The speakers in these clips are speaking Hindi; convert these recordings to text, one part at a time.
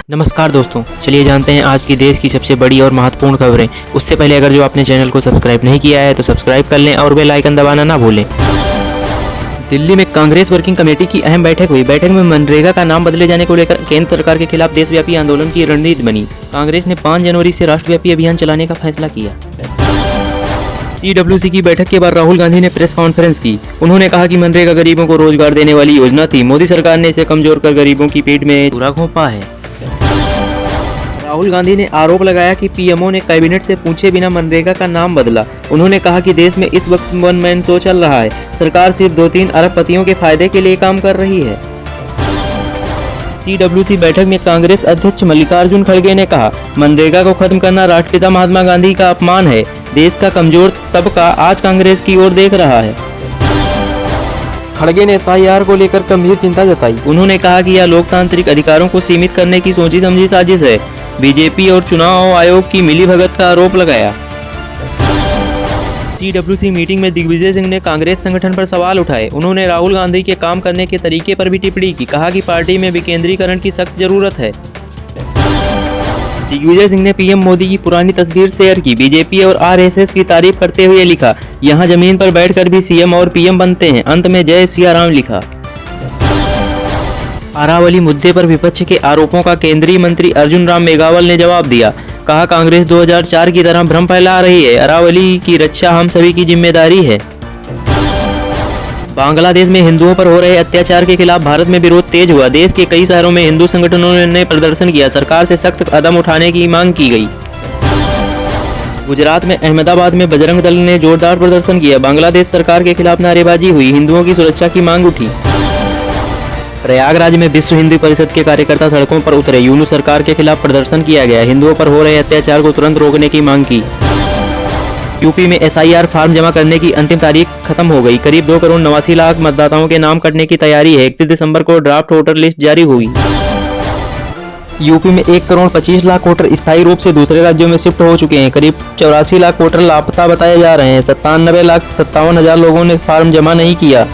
नमस्कार दोस्तों, चलिए जानते हैं आज की देश की सबसे बड़ी और महत्वपूर्ण खबरें। उससे पहले अगर जो आपने चैनल को सब्सक्राइब नहीं किया है तो सब्सक्राइब कर लें और बेल आइकन दबाना ना भूलें। दिल्ली में कांग्रेस वर्किंग कमेटी की अहम बैठक हुई। बैठक में मनरेगा का नाम बदले जाने को लेकर केंद्र सरकार के खिलाफ देशव्यापी आंदोलन की रणनीति बनी। कांग्रेस ने 5 जनवरी से राष्ट्रव्यापी अभियान चलाने का फैसला किया। CWC की बैठक के बाद राहुल गांधी ने प्रेस कॉन्फ्रेंस की। उन्होंने कहा कि मनरेगा गरीबों को रोजगार देने वाली योजना थी। मोदी सरकार ने इसे कमजोर कर गरीबों की पीठ में छुरा घोंपा है। राहुल गांधी ने आरोप लगाया कि पीएमओ ने कैबिनेट से पूछे बिना मनरेगा का नाम बदला। उन्होंने कहा कि देश में इस वक्त वन मैन शो चल रहा है। सरकार सिर्फ 2-3 अरबपतियों के फायदे के लिए काम कर रही है। CWC बैठक में कांग्रेस अध्यक्ष मल्लिकार्जुन खड़गे ने कहा, मनरेगा को खत्म करना राष्ट्रपिता महात्मा गांधी का अपमान है। देश का कमजोर तबका आज कांग्रेस की ओर देख रहा है। खड़गे ने SIR को लेकर गंभीर चिंता जताई। उन्होंने कहा कि यह लोकतांत्रिक अधिकारों को सीमित करने की सोची समझी साजिश है। बीजेपी और चुनाव आयोग की मिलीभगत का आरोप लगाया। CWC मीटिंग में दिग्विजय सिंह ने कांग्रेस संगठन पर सवाल उठाए। उन्होंने राहुल गांधी के काम करने के तरीके पर भी टिप्पणी की। कहा कि पार्टी में विकेंद्रीकरण की सख्त जरूरत है। दिग्विजय सिंह ने PM मोदी की पुरानी तस्वीर शेयर की। बीजेपी और RSS की तारीफ करते हुए लिखा, यहां जमीन पर बैठकर भी CM और PM बनते हैं। अंत में जय सिया राम लिखा। अरावली मुद्दे पर विपक्ष के आरोपों का केंद्रीय मंत्री अर्जुन राम मेघवाल ने जवाब दिया। कहा, कांग्रेस 2004 की तरह भ्रम फैला रही है। अरावली की रक्षा हम सभी की जिम्मेदारी है। बांग्लादेश में हिंदुओं पर हो रहे अत्याचार के खिलाफ भारत में विरोध तेज हुआ। देश के कई शहरों में हिंदू संगठनों ने प्रदर्शन किया। सरकार से सख्त कदम उठाने की मांग की गई। गुजरात में अहमदाबाद में बजरंग दल ने जोरदार प्रदर्शन किया। बांग्लादेश सरकार के खिलाफ नारेबाजी हुई। हिंदुओं की सुरक्षा की मांग उठी। प्रयागराज में विश्व हिंदू परिषद के कार्यकर्ता सड़कों पर उतरे। यूनूस सरकार के खिलाफ प्रदर्शन किया गया। हिंदुओं पर हो रहे अत्याचार को तुरंत रोकने की मांग की। यूपी में SIR फॉर्म जमा करने की अंतिम तारीख खत्म हो गई। करीब 2 करोड़ 89 लाख मतदाताओं के नाम कटने की तैयारी है। 31 दिसंबर को ड्राफ्ट वोटर लिस्ट जारी हुई। यूपी में 1 करोड़ 25 लाख वोटर स्थायी रूप से दूसरे राज्यों में शिफ्ट हो चुके हैं। करीब 84 लाख वोटर लापता बताए जा रहे हैं। 97,57,000 लोगों ने फॉर्म जमा नहीं किया।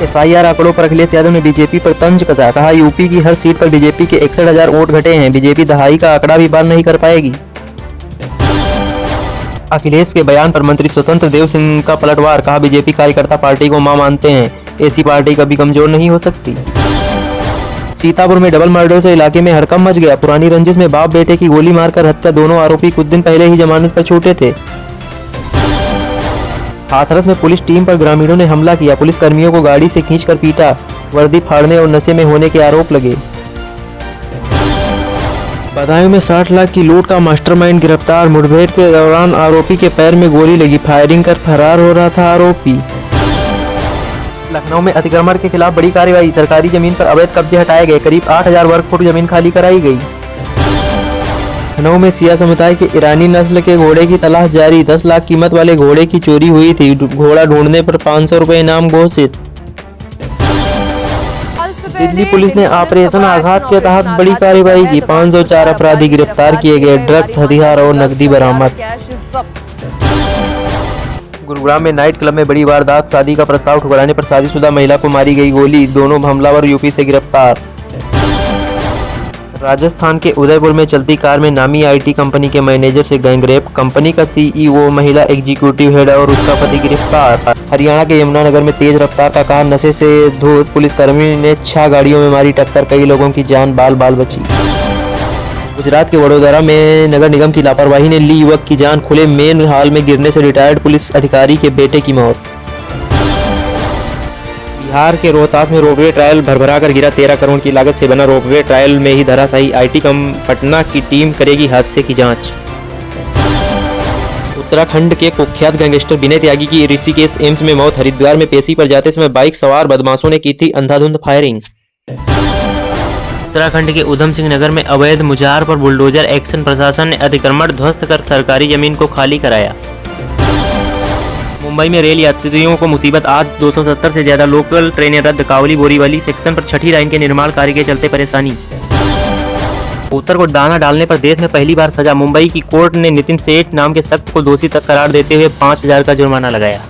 SIR आंकड़ों पर अखिलेश यादव ने बीजेपी पर तंज कसा। कहा, यूपी की हर सीट पर बीजेपी के 61,000 वोट घटे हैं। बीजेपी दहाई का आंकड़ा भी पार नहीं कर पाएगी। अखिलेश के बयान पर मंत्री स्वतंत्र देव सिंह का पलटवार। कहा, बीजेपी कार्यकर्ता पार्टी को मां मानते हैं। ऐसी पार्टी कभी कमजोर नहीं हो सकती। सीतापुर में डबल मर्डर से इलाके में हड़कंप मच गया। पुरानी रंजिश में बाप बेटे की गोली मारकर हत्या। दोनों आरोपी कुछ दिन पहले ही जमानत पर छूटे थे। हाथरस में पुलिस टीम पर ग्रामीणों ने हमला किया। पुलिस कर्मियों को गाड़ी से खींचकर पीटा। वर्दी फाड़ने और नशे में होने के आरोप लगे। बदायूं में 60 लाख की लूट का मास्टरमाइंड गिरफ्तार। मुठभेड़ के दौरान आरोपी के पैर में गोली लगी। फायरिंग कर फरार हो रहा था आरोपी। लखनऊ में अतिक्रमण के खिलाफ बड़ी कार्रवाई। सरकारी जमीन पर अवैध कब्जे हटाए गए। करीब 8000 वर्ग फुट जमीन खाली कराई गई। लखनऊ में सिया समुदाय के ईरानी नस्ल के घोड़े की तलाश जारी। 10 लाख कीमत वाले घोड़े की चोरी हुई थी। घोड़ा ढूंढने पर 500 रुपए इनाम घोषित। दिल्ली पुलिस ने ऑपरेशन आघात के तहत बड़ी कार्रवाई की। 504 अपराधी गिरफ्तार किए गए। ड्रग्स, हथियार और नकदी बरामद। गुरुग्राम में नाइट क्लब में बड़ी वारदात। शादी का प्रस्ताव ठुकराने पर शादीशुदा महिला को मारी गई गोली। दोनों हमलावर यूपी से गिरफ्तार। राजस्थान के उदयपुर में चलती कार में नामी IT कंपनी के मैनेजर से गैंगरेप। कंपनी का CEO महिला एग्जीक्यूटिव हेड और उसका पति गिरफ्तार। हरियाणा के यमुनानगर में तेज रफ्तार का कार नशे से धूत। पुलिसकर्मी ने 6 गाड़ियों में मारी टक्कर। कई लोगों की जान बाल बाल बची। गुजरात के वडोदरा में नगर निगम की लापरवाही ने ली युवक की जान। खुले मेन हॉल में गिरने से रिटायर्ड पुलिस अधिकारी के बेटे की मौत। बिहार के रोहतास में रोपवे ट्रायल भरभरा कर गिरा। 13 करोड़ की लागत से बना रोपवे ट्रायल में ही धराशायी। IT पटना की टीम करेगी हादसे की जांच। उत्तराखंड के कुख्यात गैंगस्टर विनय त्यागी की ऋषिकेश एम्स में मौत। हरिद्वार में पेशी पर जाते समय बाइक सवार बदमाशों ने की थी अंधाधुंध फायरिंग। उत्तराखंड के उधम सिंह नगर में अवैध मुजाहर पर बुलडोजर एक्शन। प्रशासन ने अतिक्रमण ध्वस्त कर सरकारी जमीन को खाली कराया। मुंबई में रेल यात्रियों को मुसीबत। आज 270 से ज्यादा लोकल ट्रेनें रद्द। कावली बोरीवली सेक्शन पर 6ठी लाइन के निर्माण कार्य के चलते परेशानी। उत्तर को दाना डालने पर देश में पहली बार सजा। मुंबई की कोर्ट ने नितिन सेठ नाम के शख्स को दोषी तक करार देते हुए 5000 का जुर्माना लगाया।